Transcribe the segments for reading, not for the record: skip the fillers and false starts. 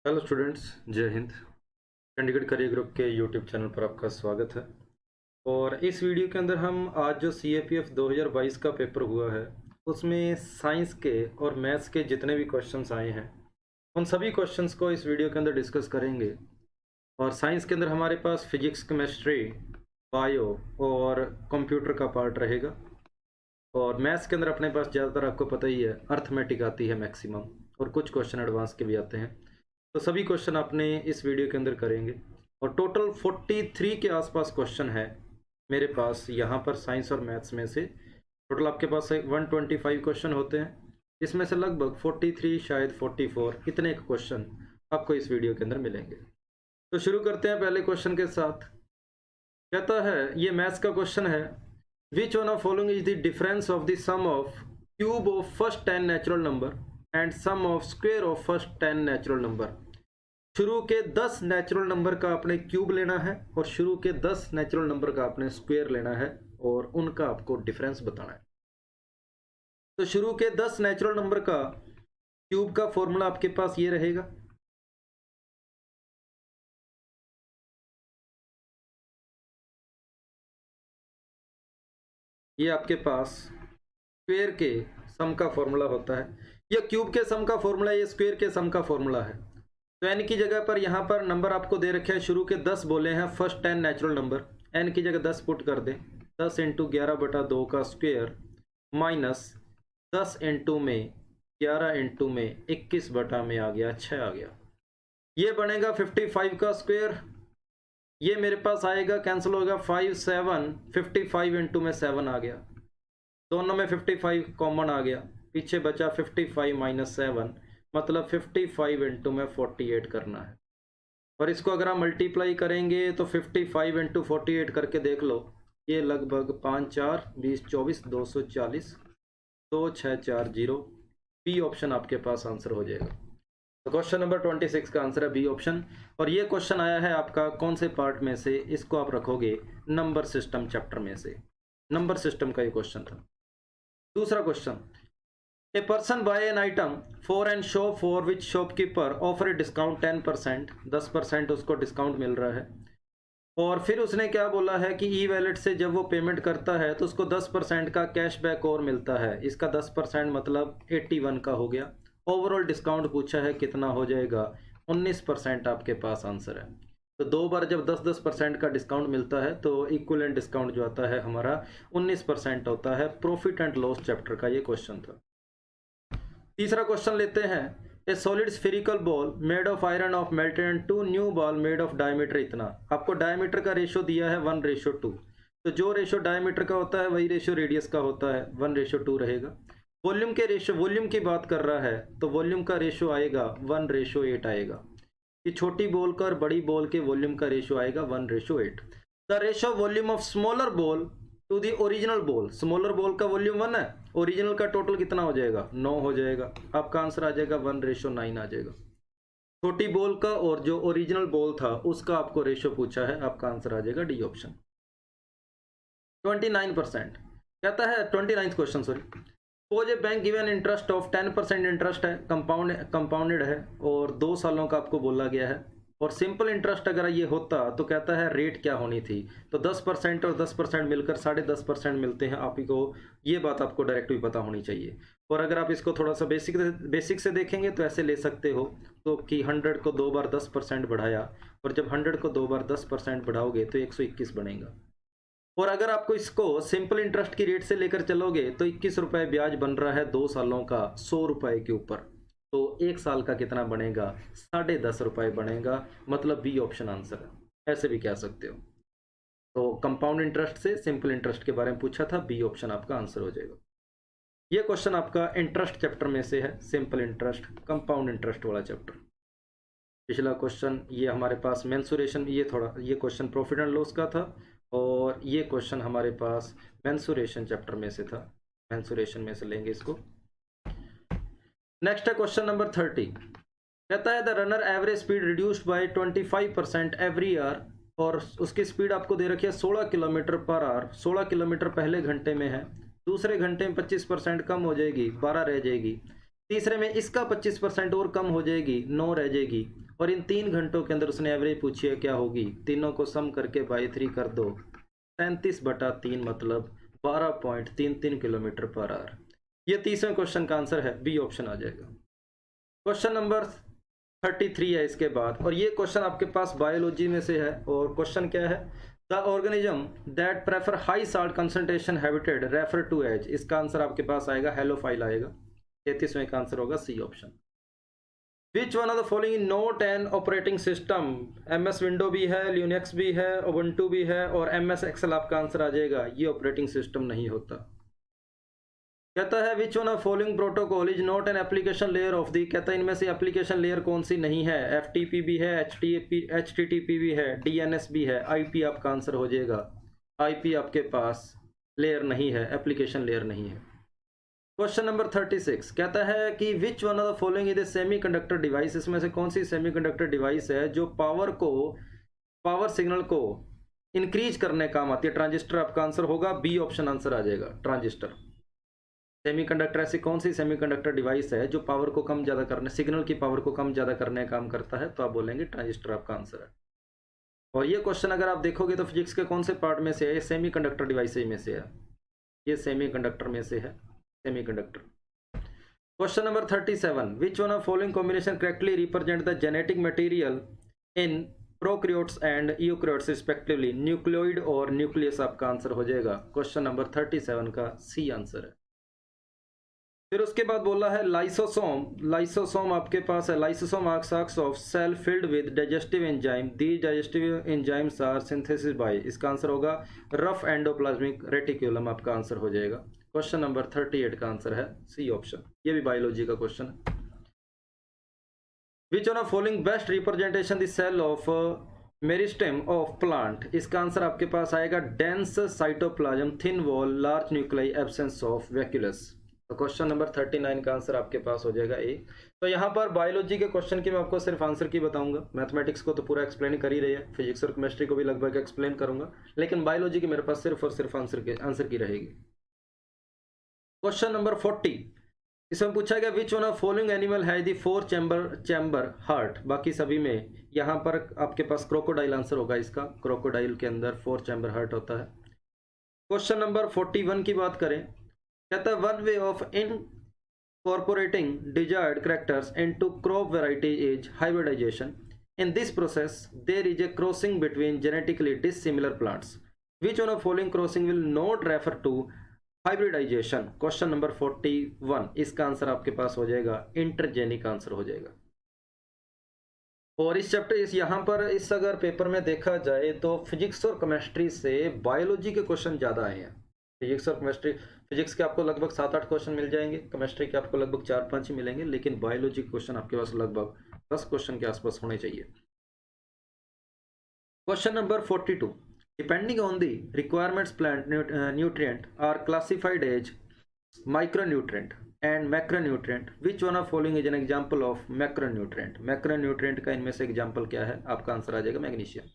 Hello students, जय Hind. Chandigarh career group के YouTube channel पर आपका स्वागत है। और इस वीडियो के अंदर हम आज जो CAPF 2022 का पेपर हुआ है उसमें साइंस के और मैथ्स के जितने भी क्वेश्चंस आए हैं उन सभी क्वेश्चंस को इस वीडियो के अंदर डिस्कस करेंगे। और साइंस के अंदर हमारे पास फिजिक्स, केमिस्ट्री, बायो और कंप्यूटर का पार्ट रहेगा। और मैथ्स के अंदर अपने पास ज़्यादातर आपको पता ही है अर्थमेटिक आती है मैक्सिमम, और कुछ क्वेश्चन एडवांस के भी आते हैं। तो सभी क्वेश्चन आपने इस वीडियो के अंदर करेंगे और टोटल 43 के आसपास क्वेश्चन है मेरे पास यहाँ पर साइंस और मैथ्स में से। टोटल आपके पास 125 क्वेश्चन होते हैं, इसमें से लगभग 43 शायद 44 इतने क्वेश्चन आपको इस वीडियो के अंदर मिलेंगे। तो शुरू करते हैं पहले क्वेश्चन के साथ। कहता है, ये मैथ्स का क्वेश्चन है, which one of following is the difference of the sum of cube of first 10 natural number and sum of square of first 10 natural number. शुरू के 10 नेचुरल नंबर का आपने क्यूब लेना है और शुरू के 10 नेचुरल नंबर का आपने स्क्वायर लेना है और उनका आपको डिफरेंस बताना है। तो शुरू के 10 नेचुरल नंबर का क्यूब का फॉर्मूला आपके पास ये रहेगा, ये आपके पास स्क्वायर के सम का फॉर्मूला होता है। ये क्यूब के सम का फॉर्मूला, ये स्क्वायर के सम का फॉर्मूला है। तो एन की जगह पर यहाँ पर नंबर आपको दे रखे हैं, शुरू के 10 बोले हैं, फर्स्ट 10 नेचुरल नंबर। एन की जगह 10 पुट कर दे, 10 × 11/2 का स्क्वायर माइनस 10 × में 11 × में 21 में आ गया 6 आ गया। ये बनेगा 55 का स्क्वायर, ये मेरे पास आएगा, कैंसिल होगा 5 7 55 × में 7 आ गया, दोनों में 55 कॉमन आ गया, पीछे बचा 55 - 7 मतलब 55 × में 48 करना है। और इसको अगर आप मल्टीप्लाई करेंगे तो 55 × 48 करके देख लो, ये लगभग 5 4 20 24 240 2640 बी ऑप्शन आपके पास आंसर हो जाएगा। तो क्वेश्चन नंबर 26 का आंसर है बी ऑप्शन। और ये क्वेश्चन आया है आपका कौन से पार्ट में से, इसको आप रखोगे नंबर सिस्टम चैप्टर में से, नंबर सिस्टम का ये क्वेश्चन था। दूसरा question, a person buy an item for an shop for which shopkeeper offer a discount 10%, 10% उसको डिस्काउंट मिल रहा है। और फिर उसने क्या बोला है कि ई वैलेट से जब वो पेमेंट करता है तो उसको 10% का कैशबैक और मिलता है। इसका 10% मतलब 81 का हो गया। ओवरऑल डिस्काउंट पूछा है कितना हो जाएगा, 19% आपके पास आंसर है। तो दो बार जब 10% का डिस्काउंट मिलता है तो इक्विवेलेंट डिस्काउंट जो आता है हमारा 19% होता है। प्रॉफिट एंड लॉस चैप्टर का ये क्वेश्चन था। तीसरा क्वेश्चन लेते हैं, ए solid spherical ball made of iron of melted and 2 new ball made of diameter इतना। आपको डायमीटर का रेशो दिया है 1:2, तो जो रेशो डायमीटर का होता है वही रेशो रेडियस का होता है, 1:2 रहेगा। वॉल्यूम के रेशो, वॉल्यूम की बात कर रहा है तो वॉल्यूम का रेशो आएगा 1:8 आएगा। कि छोटी बॉल का और बड़ी बॉल के वॉल्यूम का रेशो आएगा 1:8। The ratio volume of smaller ball to the original ball, smaller ball का वॉल्यूम 1 है, ओरिजिनल का टोटल कितना हो जाएगा, 9 हो जाएगा। आपका आंसर आ जाएगा 1:9 आ जाएगा। छोटी बॉल का और जो ओरिजिनल बॉल था उसका आपको रेशो पूछा है, आपका आंसर आ जाएगा डी ऑप्शन। 29% कहता है, 29th question sorry, suppose A bank given interest of 10% interest है, कंपाउंडेड है और 2 सालों का आपको बोला गया है। और सिंपल इंटरेस्ट अगर ये होता तो कहता है रेट क्या होनी थी, तो 10% और 10% मिलकर 10.5% मिलते हैं। आप ही को ये बात आपको डायरेक्ट भी पता होनी चाहिए। और अगर आप इसको थोड़ा सा बेसिक से देखेंगे तो ऐसे ले सकते हो तो कि 100 को 2 बार 10% बढ़ाया, और जब 100 को 2 बार 10% बढ़ाओगे तो 121 बनेगा। और अगर आपको इसको सिंपल इंटरेस्ट की रेट से लेकर चलोगे तो 21 रुपये ब्याज बन रहा है 2 सालों का 100 रुपये के ऊपर, तो 1 साल का कितना बनेगा, 10.5 रुपये बनेगा। मतलब बी ऑप्शन आंसर है, ऐसे भी कह सकते हो। तो कंपाउंड इंटरेस्ट से सिंपल इंटरेस्ट के बारे में पूछा था, बी ऑप्शन आपका आंसर हो जाएगा। ये क्वेश्चन आपका इंटरेस्ट चैप्टर में से है, सिंपल इंटरेस्ट कंपाउंड इंटरेस्ट वाला चैप्टर। पिछला क्वेश्चन ये हमारे पास मेंसुरेशन, ये क्वेश्चन प्रॉफिट एंड लॉस का था, और ये क्वेश्चन हमारे पास मेंसुरेशन चैप्टर में से था, मेंसुरेशन में से लेंगे इसको। नेक्स्ट है क्वेश्चन नंबर 30, कहता है the runner average speed reduced by 25% every year, और उसकी स्पीड आपको दे रखी है 16 किलोमीटर पर आवर। 16 किलोमीटर पहले घंटे में है, दूसरे घंटे में 25% कम हो जाएगी, 12 रह जाएगी। तीसरे में इसका 25% और कम हो जाएगी, 9 रह जाएगी। और इन 3 घंटों के अंदर उसने एवरेज पूछी है क्या होगी, तीनों को सम करके बाई 3 कर दो, 37/3 मतलब 12.33 किलोमीटर पर आवर। ये 30वें क्वेश्चन का आंसर है, बी ऑप्शन आ जाएगा। क्वेश्चन नंबर 33 है इसके बाद, और ये क्वेश्चन आपके पास बायोलॉजी में से है। और क्वेश्चन क्या है, the organism that prefer high salt concentration habitat refer to as. इसका आंसर आपके पास आएगा हेलोफाइल आएगा। 33वें का आंसर होगा C option. Which one of the following not an operating system. MS window भी है, लिनक्स भी है, उबुंटू भी है, और MS एक्सेल आपका आंसर आ जाएगा। ये ऑपरेटिंग सिस्टम नहीं होता। कहता है which one of following protocol is not an application layer of the. कहता है इनमें से एप्लीकेशन लेयर कौन सी नहीं है। FTP भी है, HTTP भी है, DNS भी है, IP आपका आंसर हो जाएगा। IP आपके पास लेयर नहीं है, एप्लीकेशन लेयर नहीं है। क्वेश्चन नंबर 36 कहता है कि विच one of the following is a semiconductor device. इसमें से कौन सी सेमीकंडक्टर डिवाइस है जो पावर सिग्नल को इंक्रीज करने काम आती है। ट्रांजिस्टर आपका आंसर होगा, बी ऑप्शन आंसर आ जाएगा, ट्रांजिस्टर। सेमीकंडक्टर ऐसी कौन सी सेमीकंडक्टर डिवाइस है जो पावर को कम ज्यादा करने, सिग्नल की पावर को कम ज्यादा करने का काम करता है, तो आप बोलेंगे ट्रांजिस्टर आपका आंसर है। और ये क्वेश्चन अगर आप देखोगे तो फिजिक्स के कौन से पार्ट में से है, ये सेमीकंडक्टर डिवाइस में से है, ये सेमीकंडक्टर में से है, semiconductor. Question number 37 which one of following combination correctly represent the genetic material in prokaryotes and eukaryotes respectively. Nucleoid और न्यूक्लियस आपका आंसर हो जाएगा। क्वेश्चन नंबर 37 का सी आंसर है। फिर उसके बाद बोला है लाइसोसोम। लाइसोसोम आपके पास है, lysosome arcs of cell filled with digestive enzyme. These digestive enzymes are synthesis by. इसका आंसर होगा रफ एंडोप्लाज्मिक रेटिकुलम आपका आंसर हो जाएगा। क्वेश्चन नंबर 38 का आंसर है सी ऑप्शन। ये भी बायोलॉजी का क्वेश्चन है। Which one of following best representation the cell of meristem of plant. इसका आंसर आपके पास आएगा dense cytoplasm, thin wall, large nuclei, absence of vacuoles. तो क्वेश्चन नंबर 39 का आंसर आपके पास हो जाएगा ए। तो यहाँ पर बायोलॉजी के क्वेश्चन की मैं आपको सिर्फ आंसर की बताऊंगा। मैथमेटिक्स को तो पूरा एक्सप्लेन कर ही रही है, फिजिक्स और केमिस्ट्री को भी लगभग एक्सप्लेन करूंगा, लेकिन बायोलॉजी की मेरे पास सिर्फ और सिर्फ आंसर की रहेगी। क्वेश्चन नंबर 40 इसमें पूछा गया विच वन ऑफ फॉलोइंग एनिमल है दी 4 चैम्बर हार्ट। बाकी सभी में यहाँ पर आपके पास क्रोकोडाइल आंसर होगा इसका। क्रोकोडाइल के अंदर 4 चैम्बर हार्ट होता है। क्वेश्चन नंबर 41 की बात करें, कहता है one way of incorporating desired characters into crop variety is hybridization. In this process, there is a crossing between genetically dissimilar plants. Which one of following crossing will not refer to hybridization? Question number 41 इसका answer आपके पास हो जाएगा intergenic answer हो जाएगा। और इस chapter यहाँ पर इस अगर पेपर में देखा जाए तो फिजिक्स और केमिस्ट्री से बायोलॉजी के क्वेश्चन ज़्यादा आए हैं। फिजिक्स और केमिस्ट्री, फिजिक्स के आपको लगभग 7-8 क्वेश्चन मिल जाएंगे, केमिस्ट्री के आपको लगभग 4-5 ही मिलेंगे, लेकिन बायोलॉजी के क्वेश्चन आपके पास लगभग 10 क्वेश्चन के आसपास होने चाहिए। Question number 42 depending on the requirements plant nutrient are classified as micronutrient and macronutrient. Which one of following is an example of macronutrient. Macronutrient का इनमें से एग्जांपल क्या है, आपका आंसर आ जाएगा magnesium.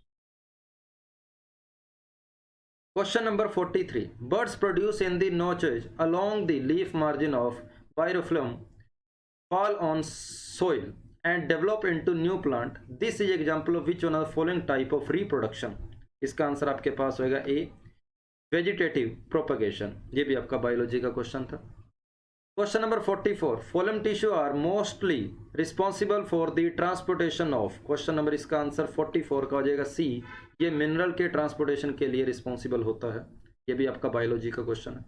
Question number 43 birds produce in the notches along the leaf margin of pyrofilm fall on soil and develop into new plant. This is example of which one of the following type of reproduction. इसका answer आपके पास होगा ए vegetative propagation. ये भी आपका biology का question था। Question number 44 phloem tissue are mostly responsible for the transportation of. Question number इसका answer 44 का हो जाएगा सी। ये मिनरल के ट्रांसपोर्टेशन के लिए रिस्पॉन्सिबल होता है। ये भी आपका बायोलॉजी का क्वेश्चन है।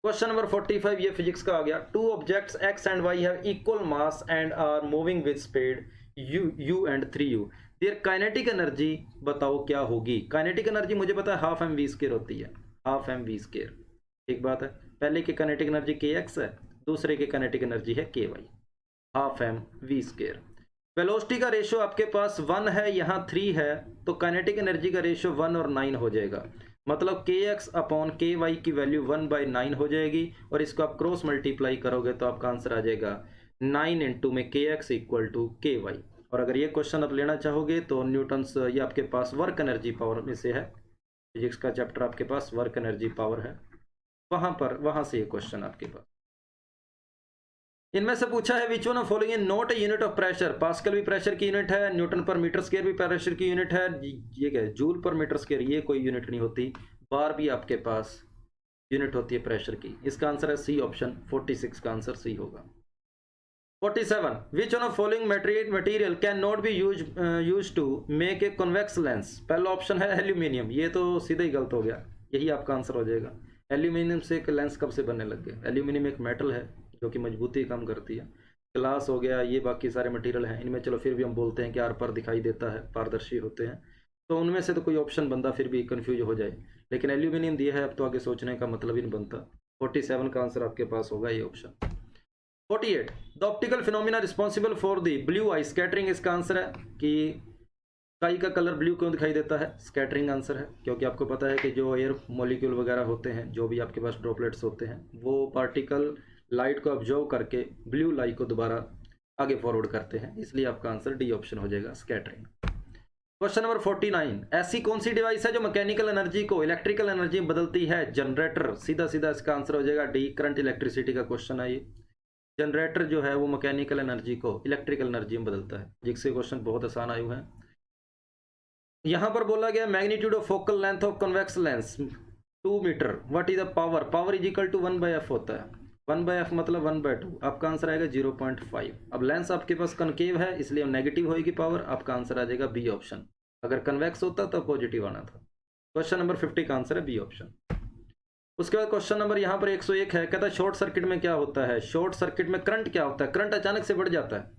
क्वेश्चन नंबर 45 ये फिजिक्स का आ गया। Two objects x and y have equal mass and are moving with speed u and 3u। Their kinetic energy बताओ क्या होगी। काइनेटिक एनर्जी मुझे पता है हाफ एम वी स्क्वायर होती है, हाफ एम वी स्क्वायर। ठीक बात है। पहले की काइनेटिक एनर्जी के एक्स है, दूसरे की काइनेटिक एनर्जी है के y, half m v square. Velocity का रेशियो आपके पास 1 है, यहाँ 3 है, तो काइनेटिक एनर्जी का रेशियो 1 और 9 हो जाएगा। मतलब के एक्स अपॉन के वाई की वैल्यू 1/9 हो जाएगी, और इसको आप क्रॉस मल्टीप्लाई करोगे तो आपका आंसर आ जाएगा 9 इंटू में के एक्स इक्वल टू के वाई। और अगर ये क्वेश्चन आप लेना चाहोगे तो न्यूटन्स ये आपके पास वर्क एनर्जी पावर में से है। फिजिक्स का चैप्टर आपके पास वर्क एनर्जी पावर है, वहाँ से ये क्वेश्चन आपके पास। इनमें से पूछा है which one of following in not a unit of pressure. Pascal भी प्रेशर की यूनिट है, न्यूटन पर मीटर स्क्वायर भी प्रेशर की यूनिट है, ये क्या है जूल पर मीटर स्क्वायर, ये कोई यूनिट नहीं होती। बार भी आपके पास यूनिट होती है प्रेशर की। इसका आंसर है सी ऑप्शन 46 का आंसर सी होगा। 47 which one of following material can not be use to make a convex lens. पहला ऑप्शन है एल्यूमिनियम, ये तो सीधा ही गलत हो गया, यही आपका आंसर हो जाएगा। एल्यूमिनियम से एक लेंस कब से बनने लग गया? एल्यूमिनियम एक मेटल है जो कि मजबूती कम करती है। ग्लास हो गया, ये बाकी सारे मटेरियल हैं, इनमें चलो फिर भी हम बोलते हैं कि आर पार दिखाई देता है, पारदर्शी होते हैं, तो उनमें से तो कोई ऑप्शन बंदा फिर भी कंफ्यूज हो जाए, लेकिन एल्यूमिनियम दिया है, अब तो आगे सोचने का मतलब ही नहीं बनता। 47 का आंसर आपके पास होगा ये option. 48 the optical phenomena responsible for the blue I scattering. इसका आंसर है कि स्काई का कलर ब्लू क्यों दिखाई देता है? स्कैटरिंग आंसर है, क्योंकि आपको पता है कि जो एयर मॉलिक्यूल वगैरह होते हैं, जो भी आपके पास ड्रॉपलेट्स होते हैं, वो पार्टिकल लाइट को ऑब्जर्व करके ब्लू लाइट को दोबारा आगे फॉरवर्ड करते हैं, इसलिए आपका आंसर डी ऑप्शन हो जाएगा, स्कैटरिंग। क्वेश्चन नंबर 49 ऐसी कौन सी डिवाइस है जो मैकेनिकल एनर्जी को इलेक्ट्रिकल एनर्जी में बदलती है? जनरेटर। सीधा सीधा इसका आंसर हो जाएगा डी, करंट इलेक्ट्रिसिटी का क्वेश्चन है ये। जनरेटर जो है वो मैकेनिकल एनर्जी को इलेक्ट्रिकल एनर्जी में बदलता है। जिससे क्वेश्चन बहुत आसान आए हुए हैं। यहां पर बोला गया magnitude of focal length of convex lens 2 metre, what is the power? Power is equal to 1/f होता है। 1/f मतलब 1/2, आपका आंसर आएगा 0.5। अब लेंस आपके पास कनकेव है, इसलिए नेगेटिव होगी पावर, आपका आंसर आ जाएगा बी ऑप्शन। अगर कन्वेक्स होता तो पॉजिटिव आना था। क्वेश्चन नंबर 50 का आंसर है बी ऑप्शन। उसके बाद क्वेश्चन नंबर यहाँ पर 101 है, कहता है शॉर्ट सर्किट में क्या होता है? शॉर्ट सर्किट में करंट क्या होता है? करंट अचानक से बढ़ जाता है,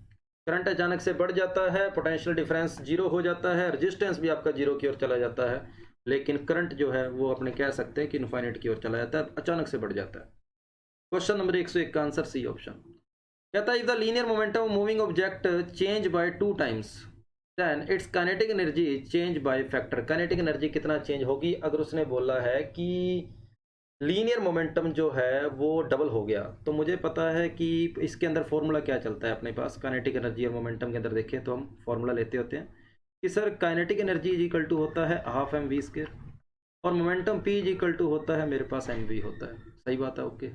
करंट अचानक से बढ़ जाता है, पोटेंशियल डिफरेंस जीरो हो जाता है, रेजिस्टेंस भी आपका जीरो की ओर चला जाता है, लेकिन करंट जो है वो अपने कह सकते हैं कि इनफाइनाइट की ओर चला जाता है, अचानक से बढ़ जाता है। क्वेश्चन नंबर 101 का आंसर सी ऑप्शन। कहता है if the linear momentum moving object change by 2 times then its kinetic energy change by factor. Kinetic energy कितना चेंज होगी? अगर उसने बोला है कि लीनियर मोमेंटम जो है वो डबल हो गया, तो मुझे पता है कि इसके अंदर फॉर्मूला क्या चलता है अपने पास काइनेटिक एनर्जी और मोमेंटम के अंदर। देखें तो हम फॉर्मूला लेते होते हैं कि sir kinetic energy is equal to होता है हाफ mv² और momentum p is equal to होता है मेरे पास mv होता है। सही बात है, ओके।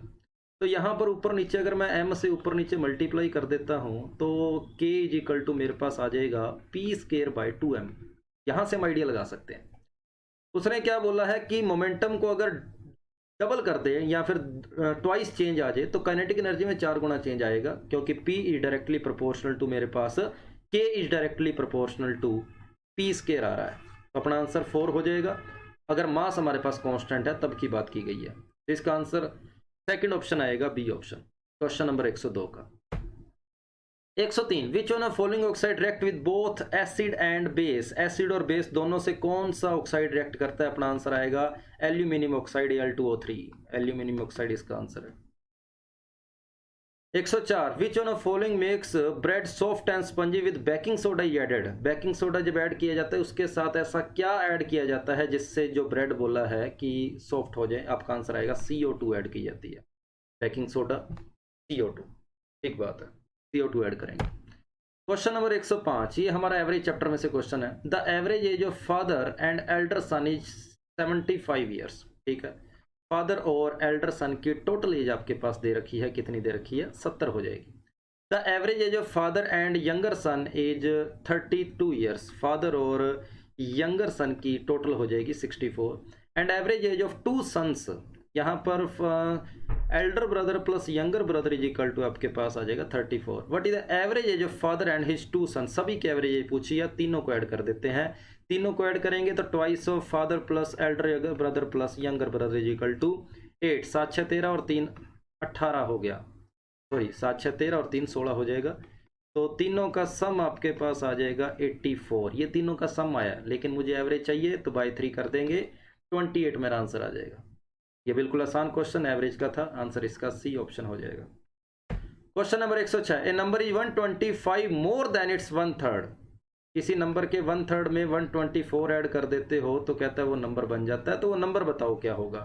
तो यहाँ पर ऊपर नीचे अगर मैं m से ऊपर नीचे मल्टीप्लाई कर देता हूँ तो k इज इक्वल टू मेरे पास आ जाएगा p²/2m। यहाँ से हम आइडिया लगा सकते हैं। उसने क्या बोला है कि मोमेंटम को अगर डबल कर दे या फिर ट्वाइस चेंज आ जाए तो काइनेटिक एनर्जी में 4 गुना चेंज आएगा, क्योंकि p is directly proportional to मेरे पास k is directly proportional to p² आ रहा है, तो अपना आंसर 4 हो जाएगा। अगर मास हमारे पास कांस्टेंट है तब की बात की गई है, तो इसका आंसर सेकंड ऑप्शन आएगा बी ऑप्शन। क्वेश्चन नंबर 102 का 103 विच one of following oxide react with both acid and base. Acid और बेस दोनों से कौन सा ऑक्साइड रिएक्ट करता है? अपना आंसर आएगा aluminium oxide Al2O3। Aluminium oxide इसका आंसर है। 104 which one of following makes bread soft and spongy with baking soda added. Baking soda जब ऐड किया जाता है उसके साथ ऐसा क्या ऐड किया जाता है जिससे जो ब्रेड बोला है कि सॉफ्ट हो जाए? आपका आंसर आएगा CO2 ऐड की जाती है। बेकिंग सोडा CO2, ठीक बात है, CO2 ऐड करेंगे। क्वेश्चन नंबर 105 ये हमारा एवरेज चैप्टर में से क्वेश्चन है। The average age of father and elder son is 75 years. ठीक है, फादर और एल्डर सन की टोटल एज आपके पास दे रखी है, कितनी दे रखी है? 70 हो जाएगी। The average age of father and younger son age 32 years. Father और यंगर सन की टोटल हो जाएगी 64। And average age of 2 sons, यहाँ पर elder brother plus younger brother is equal to आपके पास आ जाएगा 34। What is the average age of father and his 2 son. सभी की एवरेज एज पूछी है, तीनों को ऐड कर देते हैं। तीनों को ऐड करेंगे तो twice of father plus elder brother plus younger brother is equal to 8। 7 6 13 और 3 18 हो गया, सॉरी 7 6 13 और 3 16 हो जाएगा। तो तीनों का सम आपके पास आ जाएगा 84। ये तीनों का सम आया, लेकिन मुझे एवरेज चाहिए तो बाई 3 कर देंगे, 28 मेरा आंसर आ जाएगा। ये बिल्कुल आसान क्वेश्चन एवरेज का था, आंसर इसका सी ऑप्शन हो जाएगा। Question number 106 A number is 125 more than it's 1/3। किसी नंबर के 1/3 में 124 ऐड कर देते हो तो कहता है वो नंबर बन जाता है, तो वो नंबर बताओ क्या होगा?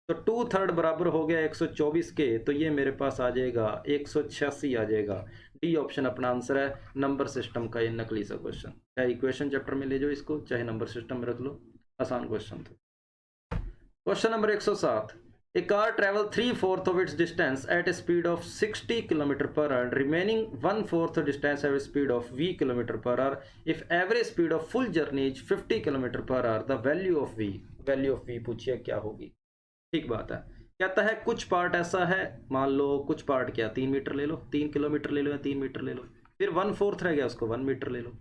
तो 2/3 बराबर हो गया 124 के, तो ये मेरे पास आ जाएगा 186 आ जाएगा। डी ऑप्शन अपना आंसर है। नंबर सिस्टम का ये नकली सा क्वेश्चन, चाहे इक्वेशन चैप्टर में ले जाओ इसको, चाहे नंबर सिस्टम में रख लो, आसान क्वेश्चन था। Question number 107 A car travel 3/4 of its distance at a speed of 60 km per hour, remaining 1/4 distance at a speed of v km per hour. If average speed of full journey is 50 km per hour, the value of v पूछिए क्या होगी। ठीक बात है, कहता है कुछ part ऐसा है, मान लो कुछ पार्ट क्या 3 मीटर ले लो, 3 किलोमीटर ले लो या 3 मीटर ले लो, फिर 1/4 रह गया, उसको 1 मीटर ले लो।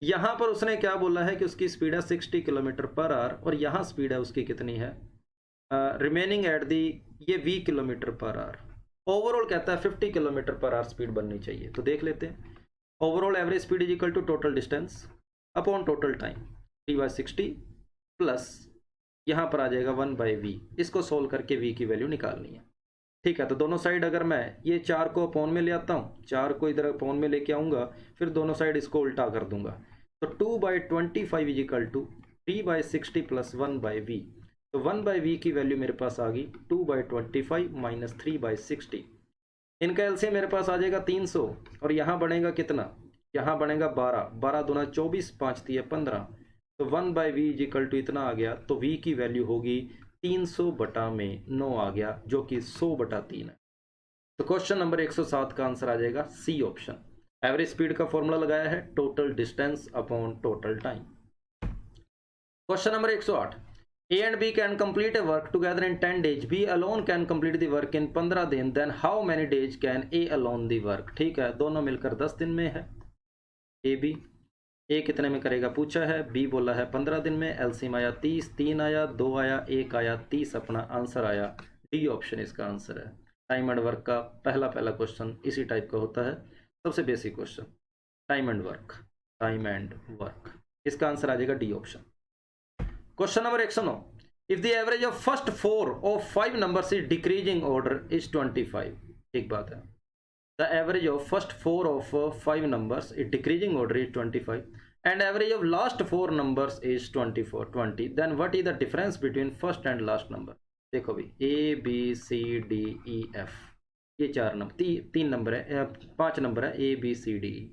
यहाँ पर उसने क्या बोला है कि उसकी स्पीड है 60 किलोमीटर पर आवर और यहाँ स्पीड है उसकी कितनी है, रिमेनिंग एट दी, ये v kilometre per our. Overall कहता है 50 किलोमीटर पर आवर स्पीड बननी चाहिए। तो देख लेते हैं, overall average speed is equal to total distance upon total time 3/60 plus यहाँ पर आ जाएगा 1/v। इसको सोल्व करके v की वैल्यू निकालनी है। ठीक है, तो दोनों साइड अगर मैं ये 4 को अपॉन में ले आता हूँ, 4 को इधर अपॉन में लेके आऊँगा, फिर दोनों साइड इसको उल्टा कर दूंगा, तो 2/25 is equal to 3/60 plus 1/v। तो 1/v की वैल्यू मेरे पास आ गई 2/25 माइनस 3/60। इनका एलसीएम मेरे पास आ जाएगा 300 और यहाँ बनेगा कितना, यहाँ बनेगा 12, 12 दूना 24, 5 दिए 15, तो 1/v इज इक्वल टू इतना आ गया। तो v की वैल्यू होगी 300/9 आ गया, जो कि 100/3 है। तो क्वेश्चन नंबर 107 का आंसर आ जाएगा सी ऑप्शन। एवरेज स्पीड का फॉर्मूला लगाया है total distance upon total time. Question number 108, A and B can complete a work together in 10 days. B alone can complete the work in 15 दिन. Then how many days can A alone the work? ठीक है, दोनों मिलकर 10 दिन में है। A B, A कितने में करेगा पूछा है, B बोला है 15 दिन में। एलसीएम आया 30, 3 आया, 2 आया, 1 आया, 30 अपना आंसर आया। डी ऑप्शन इसका आंसर है। टाइम एंड वर्क का पहला क्वेश्चन इसी टाइप का होता है, सबसे basic question, time and work. इसका आंसर आ जाएगा D option. Question number 109, if the average of first 4 of 5 numbers is decreasing order is 25। ठीक बात है, the average of first 4 of 5 numbers is decreasing order is 25 and average of last 4 numbers is 20, then what is the difference between first and last number? देखो भाई, A B C D E F, ये 4 number, 3 number है, 5 number है, A B C D E।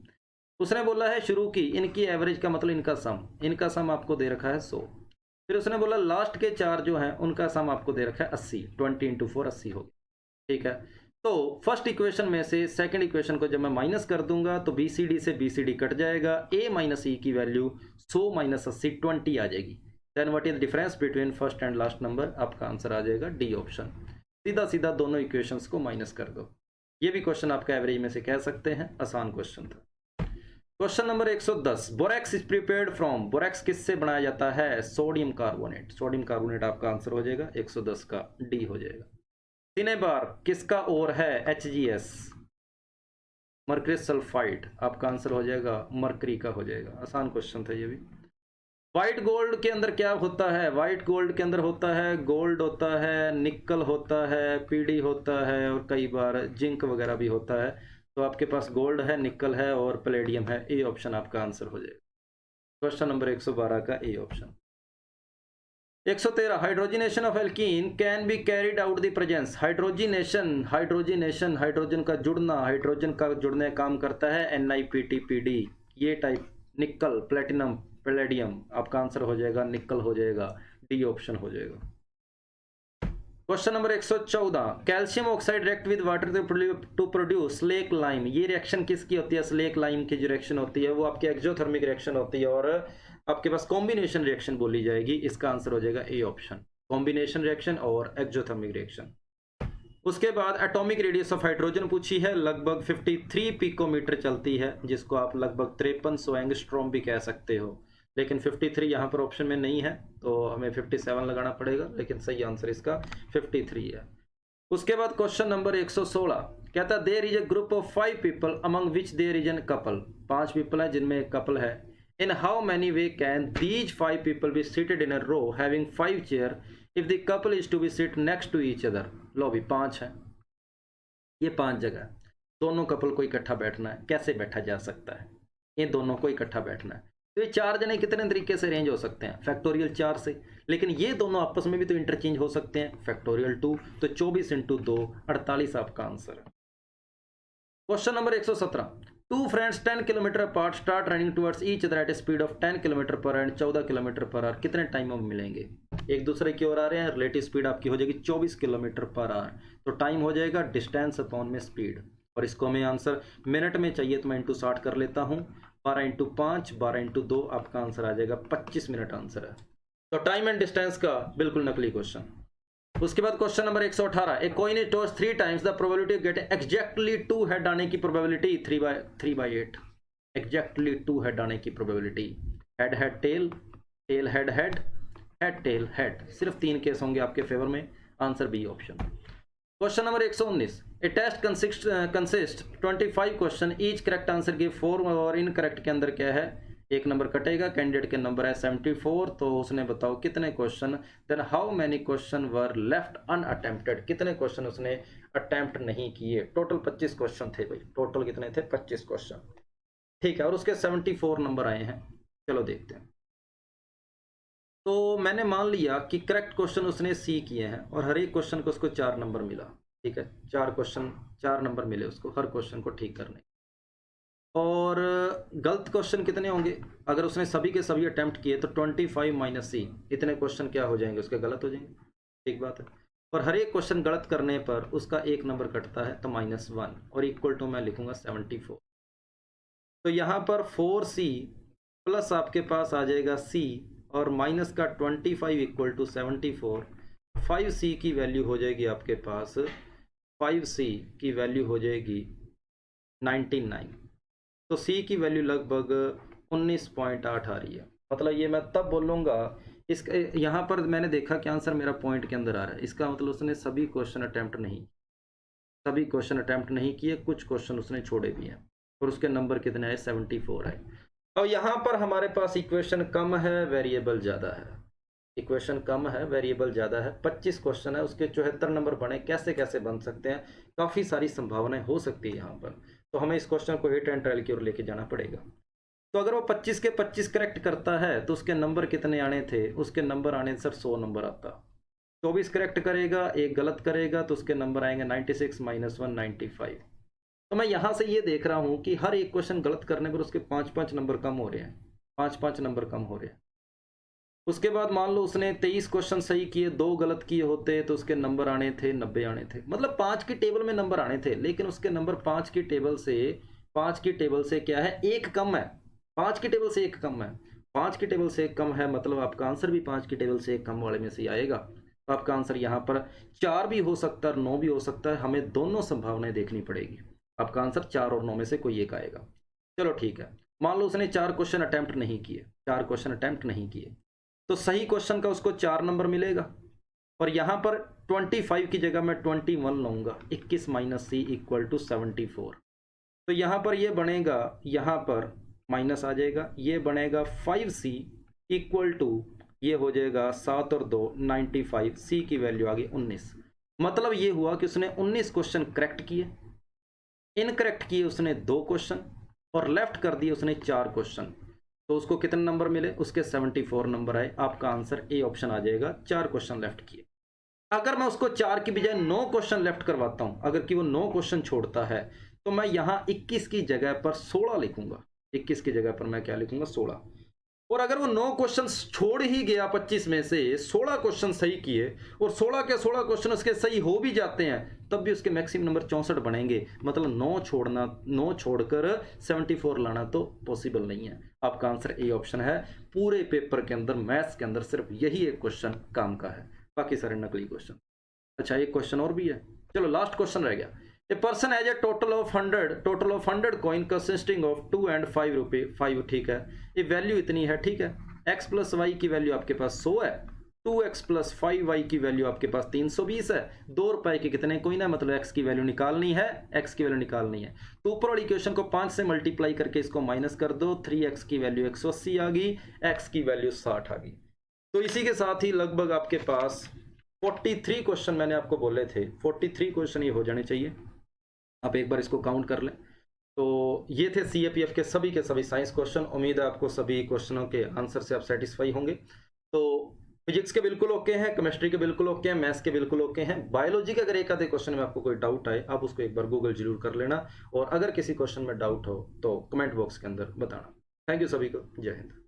उसने बोला है शुरू की इनकी एवरेज का मतलब इनका सम आपको दे रखा है 100। फिर उसने बोला लास्ट के 4 जो हैं उनका सम आपको दे रखा है 80, 20 × 4 80 होगी। ठीक है, तो फर्स्ट इक्वेशन में से सेकंड इक्वेशन को जब मैं माइनस कर दूंगा तो BCD से BCD कट जाएगा, A माइनस E की वैल्यू 100 माइनस 80 20 आ जाएगी। Then what is the difference between first and last number? आपका आंसर आ जाएगा डी ऑप्शन। सीधा सीधा दोनों इक्वेशंस को माइनस कर दो। ये भी क्वेश्चन आपका एवरेज में से कह सकते हैं, आसान क्वेश्चन था। Question number 110, borax is prepared from, borax किससे बनाया जाता है? Sodium carbonate. सोडियम कार्बोनेट आपका आंसर हो जाएगा 110 का डी हो जाएगा। सिनेबार किसका ओर है? HGS, मर्करी सल्फाइड, आपका आंसर हो जाएगा मर्करी का हो जाएगा। आसान क्वेश्चन था ये भी। व्हाइट गोल्ड के अंदर क्या होता है? व्हाइट गोल्ड के अंदर होता है गोल्ड होता है, निकल होता है, पीडी होता है और कई बार जिंक वगैरह भी होता है। तो आपके पास गोल्ड है, निकल है और प्लेडियम है। ए ऑप्शन आपका आंसर हो जाएगा। क्वेश्चन नंबर 112 का A option. 113, hydrogenation of alkene can be carried out the presence. Hydrogenation, hydrogen का जुड़ना, हाइड्रोजन का जुड़ने का काम करता है NiPT_PD, ये टाइप निकल, प्लेटिनम, पैलेडियम, आपका आंसर हो जाएगा निकल हो जाएगा, डी ऑप्शन हो जाएगा। Question number 114, calcium oxide react with water to produce slake lime. ये रिएक्शन किसकी होती है? स्लेक लाइम की जो रिएक्शन होती है वो आपकी एक्सोथर्मिक रिएक्शन होती है और आपके पास कॉम्बिनेशन रिएक्शन बोली जाएगी। इसका आंसर हो जाएगा ए ऑप्शन, कॉम्बिनेशन रिएक्शन और एक्सोथर्मिक रिएक्शन। उसके बाद एटॉमिक रेडियस ऑफ हाइड्रोजन पूछी है, लगभग 53 पिकोमीटर चलती है, जिसको आप लगभग 5300 एंगस्ट्रॉम भी कह सकते हो, लेकिन 53 यहाँ पर ऑप्शन में नहीं है तो हमें 57 लगाना पड़ेगा, लेकिन सही आंसर इसका 53 है। उसके बाद क्वेश्चन नंबर 116 कहता है there is a group of 5 people among which there is an couple. 5 people है जिनमें एक कपल है। In how many way can these 5 people be seated in a row having 5 chair if the couple is to be sit next to each other. लो भी 5 है, ये 5 जगह, दोनों कपल को इकट्ठा बैठना है। कैसे बैठा जा सकता है? ये दोनों को इकट्ठा बैठना है। तो ये 4 जने कितने तरीके से अरेंज हो सकते हैं? फैक्टोरियल 4 से, लेकिन ये दोनों आपस में भी तो इंटरचेंज हो सकते हैं, फैक्टोरियल 2, तो 24 × 2 48 आपका आंसर है। Question number 117, two friends 10 kilometre apart start running towards each other at a speed of 10 kilometre per and 14 kilometre per hour, कितने टाइम में मिलेंगे? एक दूसरे की ओर आ रहे हैं, रिलेटिव स्पीड आपकी हो जाएगी 24 किलोमीटर पर आवर, तो टाइम हो जाएगा डिस्टेंस अपॉन में स्पीड, और इसको हमें आंसर मिनट में चाहिए तो मैं इंटू 60 कर लेता हूँ, 12 इंटू 5 12 इंटू 2, आपका आंसर आ जाएगा 25 मिनट आंसर है। तो टाइम एंड डिस्टेंस का बिल्कुल नकली क्वेश्चन। उसके बाद question number 118, a coin is toss 3 times, the probability get exactly 2 head आने की प्रोबेबिलिटी 3/8, एग्जैक्टली 2 हेड आने की probability, head head tail, tail head head, head tail head, सिर्फ 3 केस होंगे आपके फेवर में, answer B option. Question number 119, a test consist 25 question, each correct answer give 4, और incorrect के अंदर क्या है, एक नंबर कटेगा, कैंडिडेट के नंबर है 74, तो उसने बताओ कितने question, then how many question were left unattempted, कितने क्वेश्चन उसने अटेम्प्ट नहीं किए। टोटल 25 क्वेश्चन थे भाई, टोटल कितने थे, 25 क्वेश्चन, ठीक है, और उसके 74 नंबर आए हैं। चलो देखते हैं। तो मैंने मान लिया कि करेक्ट क्वेश्चन उसने सी किए हैं और हर एक क्वेश्चन को उसको 4 नंबर मिला, ठीक है, 4 क्वेश्चन 4 नंबर मिले उसको हर क्वेश्चन को ठीक करने। और गलत क्वेश्चन कितने होंगे, अगर उसने सभी के सभी अटेम्प्ट किए तो 25 माइनस सी, इतने क्वेश्चन क्या हो जाएंगे, उसके गलत हो जाएंगे, ठीक बात है। और हर एक क्वेश्चन गलत करने पर उसका 1 नंबर कटता है, तो -1, और इक्वल टू मैं लिखूंगा 74। तो यहाँ पर 4C प्लस आपके पास आ जाएगा C, और माइनस का 25 इक्वल टू 74, 5C की वैल्यू हो जाएगी आपके पास, 5C की वैल्यू हो जाएगी 99, तो C की वैल्यू लगभग 19.8 आ रही है। मतलब ये मैं तब बोलूँगा, इस यहाँ पर मैंने देखा कि आंसर मेरा पॉइंट के अंदर आ रहा है, इसका मतलब उसने सभी क्वेश्चन अटैम्प्ट नहीं किए, कुछ क्वेश्चन उसने छोड़े भी हैं, और उसके नंबर कितने आए, 74 आए। अब यहाँ पर हमारे पास इक्वेशन कम है, वेरिएबल ज़्यादा है, इक्वेशन कम है, वेरिएबल ज़्यादा है, 25 क्वेश्चन है, उसके 74 नंबर बने, कैसे कैसे बन सकते हैं, काफ़ी सारी संभावनाएं हो सकती है यहाँ पर। तो हमें इस क्वेश्चन को हिट एंड ट्रायल की ओर लेके जाना पड़ेगा। तो अगर वो 25 के 25 करेक्ट करता है तो उसके नंबर कितने आने थे, उसके नंबर आने सर 100 नंबर आता। 24 करेक्ट करेगा, एक गलत करेगा, तो उसके नंबर आएंगे 96 माइनस 1 95। तो मैं यहाँ से ये देख रहा हूँ कि हर एक क्वेश्चन गलत करने पर उसके 5-5 नंबर कम हो रहे हैं, 5-5 नंबर कम हो रहे हैं। उसके बाद मान लो उसने 23 क्वेश्चन सही किए, 2 गलत किए होते तो उसके नंबर आने थे 90 आने थे, मतलब 5 की टेबल में नंबर आने थे, लेकिन उसके नंबर 5 की टेबल से क्या है, 1 कम है, 5 की टेबल से 1 कम है, 5 की टेबल से 1 कम है, मतलब आपका आंसर भी 5 की टेबल से 1 कम वाले में से आएगा। तो आपका आंसर यहाँ पर 4 भी हो सकता है, 9 भी हो सकता है, हमें दोनों संभावनाएं देखनी पड़ेगी। आपका आंसर 4 और 9 में से कोई एक आएगा। चलो ठीक है, मान लो उसने 4 क्वेश्चन अटेम्प्ट नहीं किए, तो सही क्वेश्चन का उसको 4 नंबर मिलेगा, और यहाँ पर 25 की जगह मैं 21 लूँगा, 21 माइनस C इक्वल टू 74। तो यहाँ पर ये बनेगा, यहाँ पर माइनस आ जाएगा, ये बनेगा 5C इक्वल टू, ये हो जाएगा 7 और 2 95, C की वैल्यू आ गई 19। मतलब ये हुआ कि उसने 19 क्वेश्चन करेक्ट किए, इनकरेक्ट किए उसने 2 क्वेश्चन, और लेफ्ट कर दिए उसने 4 क्वेश्चन। तो उसको कितने नंबर मिले, उसके 74 नंबर आए। आपका आंसर ए ऑप्शन आ जाएगा, 4 क्वेश्चन लेफ्ट किए। अगर मैं उसको 4 की बजाय 9 क्वेश्चन लेफ्ट करवाता हूं, अगर कि वो 9 क्वेश्चन छोड़ता है, तो मैं यहाँ 21 की जगह पर 16 लिखूंगा, 21 की जगह पर मैं क्या लिखूंगा, 16। और अगर वो 9 क्वेश्चन छोड़ ही गया 25 में से, 16 क्वेश्चन सही किए, और 16 के 16 क्वेश्चन उसके सही हो भी जाते हैं, तब भी उसके मैक्सिमम नंबर 64 बनेंगे। मतलब 9 छोड़कर 74 लाना तो पॉसिबल नहीं है। आपका आंसर ए ऑप्शन है। पूरे पेपर के अंदर, मैथ्स के अंदर सिर्फ यही एक क्वेश्चन काम का है, बाकी सारे नकली क्वेश्चन। अच्छा, एक क्वेश्चन और भी है, चलो लास्ट क्वेश्चन रह गया। A person has a total of 100 coin consisting of 2 and 5 रुपए, 5 ठीक है, ये वैल्यू इतनी है, ठीक है। x प्लस वाई की वैल्यू आपके पास 100 है, 2x प्लस 5y की वैल्यू आपके पास 320 है, 2 रुपए के कितने कॉइन है, मतलब x की वैल्यू निकालनी है, तो ऊपर वाली इक्वेशन को 5 से मल्टीप्लाई करके इसको माइनस कर दो, 3x की वैल्यू 180 आ गई, x की वैल्यू 60 आ गई। तो इसी के साथ ही लगभग आपके पास 43 क्वेश्चन मैंने आपको बोले थे, 43 क्वेश्चन ये हो जाने चाहिए। आप एक बार इसको काउंट कर लें। तो ये थे CAPF के सभी साइंस क्वेश्चन। उम्मीद है आपको सभी क्वेश्चनों के आंसर से आप सेटिस्फाई होंगे। तो फिजिक्स के बिल्कुल ओके हैं, केमिस्ट्री के बिल्कुल ओके हैं, मैथ्स के बिल्कुल ओके हैं। बायोलॉजी के अगर एक आधे क्वेश्चन में आपको कोई डाउट आए, आप उसको एक बार गूगल जरूर कर लेना, और अगर किसी क्वेश्चन में डाउट हो तो कमेंट बॉक्स के अंदर बताना। थैंक यू सभी को, जय हिंद।